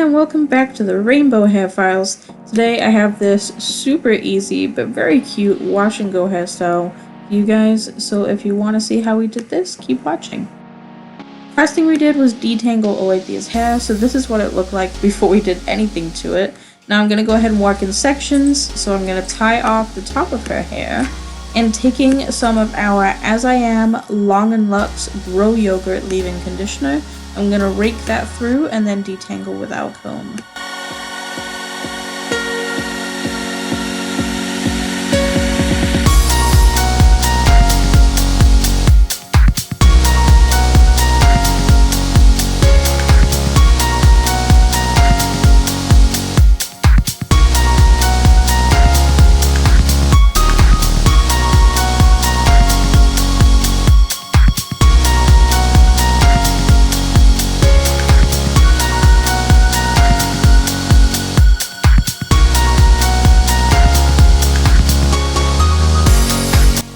and welcome back to the Rainbow Hair Files. Today I have this super easy but very cute wash and go hairstyle for you guys, so if you want to see how we did this, keep watching. First thing we did was detangle Olythia's hair, so this is what it looked like before we did anything to it. Now I'm going to go ahead and work in sections, so I'm going to tie off the top of her hair, and taking some of our As I Am Long and Luxe Grow Yogurt leave-in conditioner, I'm going to rake that through and then detangle with our comb.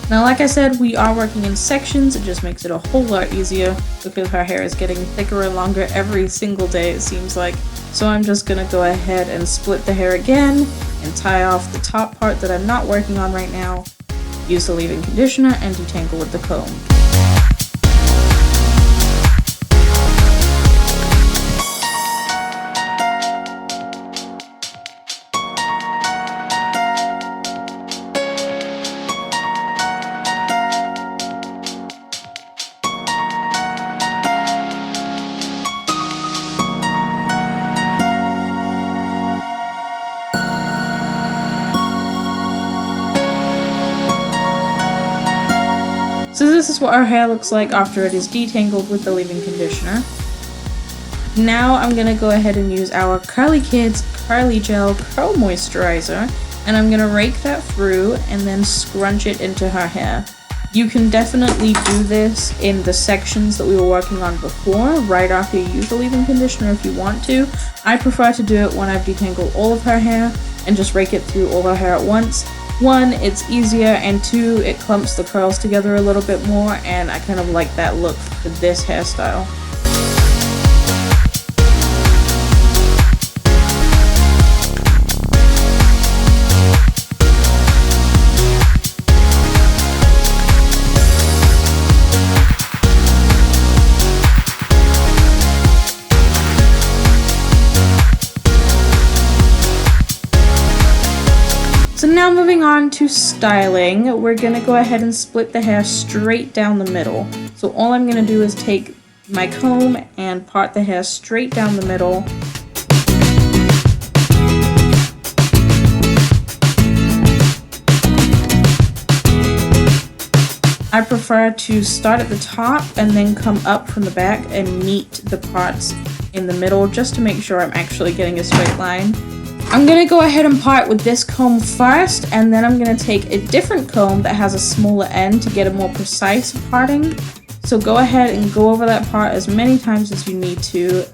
Now, like I said, we are working in sections. It just makes it a whole lot easier because her hair is getting thicker and longer every single day, it seems like. So I'm just gonna go ahead and split the hair again and tie off the top part that I'm not working on right now. Use the leave-in conditioner and detangle with the comb. So this is what our hair looks like after it is detangled with the leave-in conditioner. Now I'm going to go ahead and use our Curly Kids Curly Gel Curl Moisturizer, and I'm going to rake that through and then scrunch it into her hair. You can definitely do this in the sections that we were working on before, right after you use the leave-in conditioner if you want to. I prefer to do it when I've detangled all of her hair and just rake it through all her hair at once. One, it's easier, and two, it clumps the curls together a little bit more, and I kind of like that look for this hairstyle. So now moving on to styling, we're going to go ahead and split the hair straight down the middle. So all I'm going to do is take my comb and part the hair straight down the middle. I prefer to start at the top and then come up from the back and meet the parts in the middle just to make sure I'm actually getting a straight line. I'm going to go ahead and part with this comb first, and then I'm going to take a different comb that has a smaller end to get a more precise parting. So go ahead and go over that part as many times as you need to.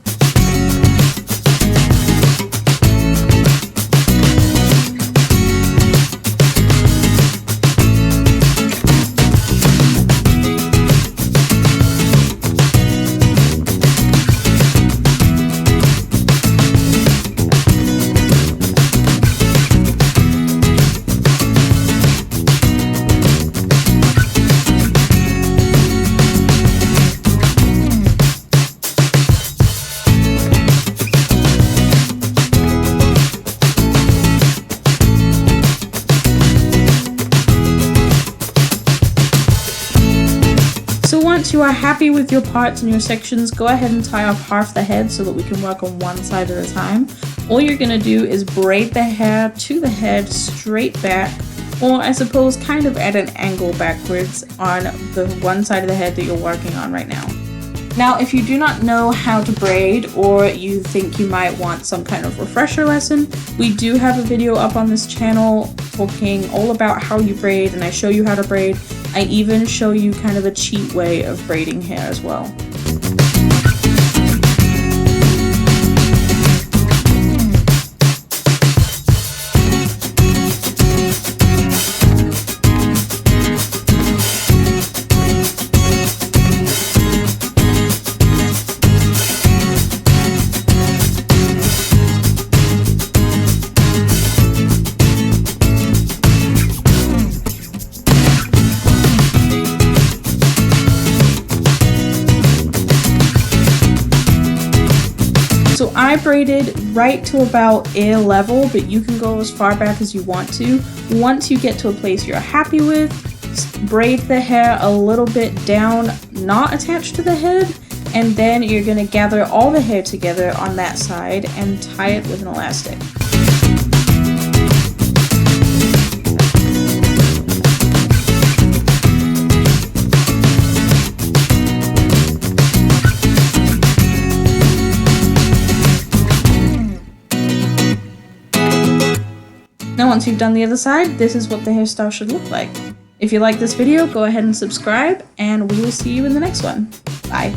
So once you are happy with your parts and your sections, go ahead and tie off half the head so that we can work on one side at a time. All you're going to do is braid the hair to the head straight back, or I suppose kind of at an angle backwards on the one side of the head that you're working on right now. Now, if you do not know how to braid, or you think you might want some kind of refresher lesson, we do have a video up on this channel talking all about how you braid, and I show you how to braid. I even show you kind of a cheat way of braiding hair as well. I braided right to about ear level, but you can go as far back as you want to. Once you get to a place you're happy with, braid the hair a little bit down, not attached to the head, and then you're going to gather all the hair together on that side and tie it with an elastic. Now once you've done the other side, this is what the hairstyle should look like. If you like this video, go ahead and subscribe, and we will see you in the next one. Bye.